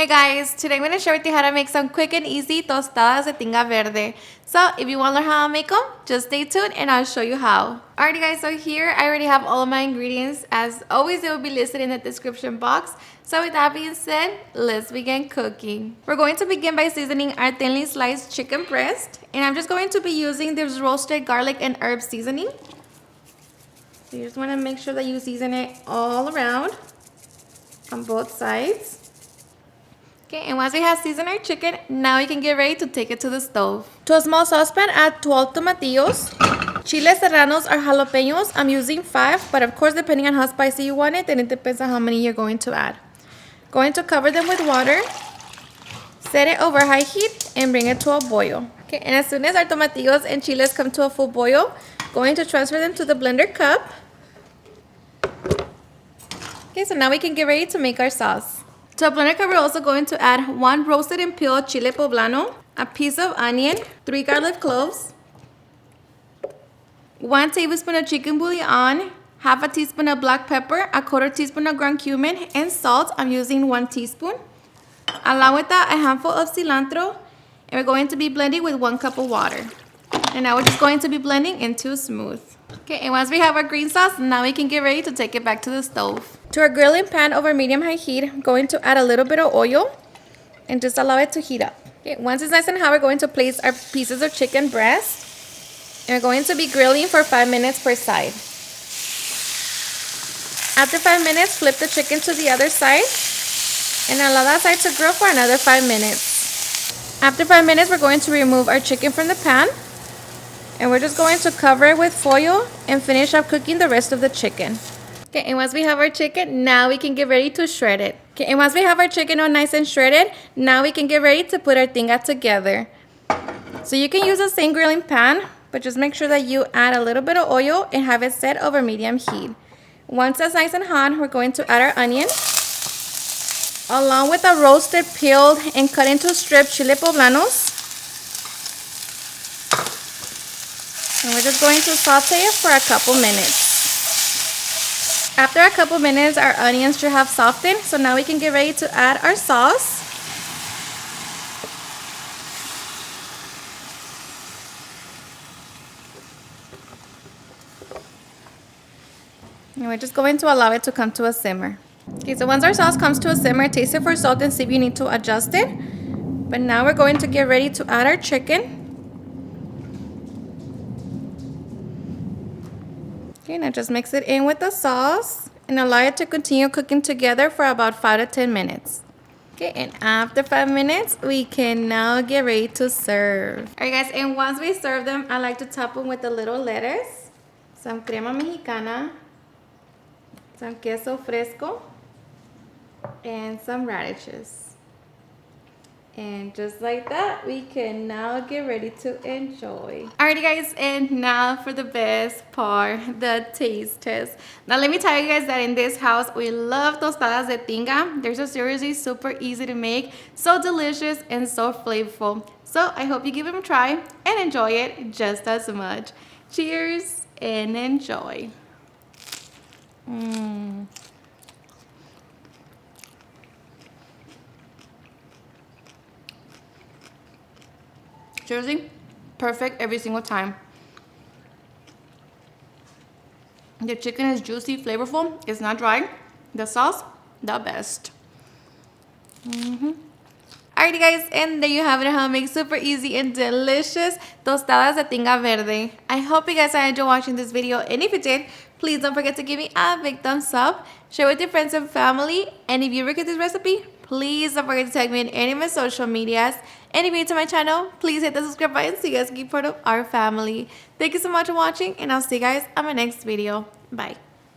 Hey guys, today I'm going to share with you how to make some quick and easy tostadas de Tinga Verde. So if you want to learn how to make them, just stay tuned and I'll show you how. Alrighty guys, so here I already have all of my ingredients. As always, they will be listed in the description box. So with that being said, let's begin cooking. We're going to begin by seasoning our thinly sliced chicken breast. And I'm just going to be using this roasted garlic and herb seasoning. So you just want to make sure that you season it all around on both sides. Okay, and once we have seasoned our chicken, now we can get ready to take it to the stove. To a small saucepan, add 12 tomatillos, chile serranos or jalapenos. I'm using 5, but of course, depending on how spicy you want it, then it depends on how many you're going to add. Going to cover them with water, set it over high heat, and bring it to a boil. Okay, and as soon as our tomatillos and chiles come to a full boil, going to transfer them to the blender cup. Okay, so now we can get ready to make our sauce. To a blender cup, we're also going to add 1 roasted and peeled chile poblano, a piece of onion, 3 garlic cloves, 1 tablespoon of chicken bouillon, half a teaspoon of black pepper, a 1/4 teaspoon of ground cumin, and salt. I'm using 1 teaspoon. Along with that, a handful of cilantro, and we're going to be blending with 1 cup of water. And now we're just going to be blending into smooth. Okay, and once we have our green sauce, now we can get ready to take it back to the stove. To our grilling pan over medium-high heat, I'm going to add a little bit of oil and just allow it to heat up. Okay, once it's nice and hot, we're going to place our pieces of chicken breast. And we're going to be grilling for 5 minutes per side. After 5 minutes, flip the chicken to the other side and allow that side to grill for another 5 minutes. After 5 minutes, we're going to remove our chicken from the pan. And we're just going to cover it with foil and finish up cooking the rest of the chicken. Okay, and once we have our chicken, now we can get ready to shred it. Okay, and once we have our chicken all nice and shredded, now we can get ready to put our tinga together. So you can use the same grilling pan, but just make sure that you add a little bit of oil and have it set over medium heat. Once that's nice and hot, we're going to add our onion, along with the roasted, peeled, and cut into strips chile poblanos. And we're just going to saute it for a couple minutes. After a couple minutes, our onions should have softened. So now we can get ready to add our sauce. And we're just going to allow it to come to a simmer. Okay, so once our sauce comes to a simmer, taste it for salt and see if you need to adjust it. But now we're going to get ready to add our chicken. Okay, now just mix it in with the sauce and allow it to continue cooking together for about 5 to 10 minutes. Okay, and after 5 minutes, we can now get ready to serve. Alright guys, and once we serve them, I like to top them with a little lettuce, some crema mexicana, some queso fresco, and some radishes. And just like that, we can now get ready to enjoy. Alrighty guys, and now for the best part, the taste test. Now let me tell you guys that in this house, we love tostadas de tinga. They're so seriously super easy to make, so delicious and so flavorful. So I hope you give them a try and enjoy it just as much. Cheers and enjoy. Seriously, perfect every single time. The chicken is juicy, flavorful. It's not dry. The sauce, the best. Alrighty guys, and there you have it, how to make super easy and delicious tostadas de Tinga Verde. I hope you guys enjoyed watching this video, and if you did, please don't forget to give me a big thumbs up, share with your friends and family, and if you ever get this recipe, please don't forget to tag me in any of my social medias. And if you're new to my channel, please hit the subscribe button so you guys can be part of our family. Thank you so much for watching, and I'll see you guys on my next video. Bye.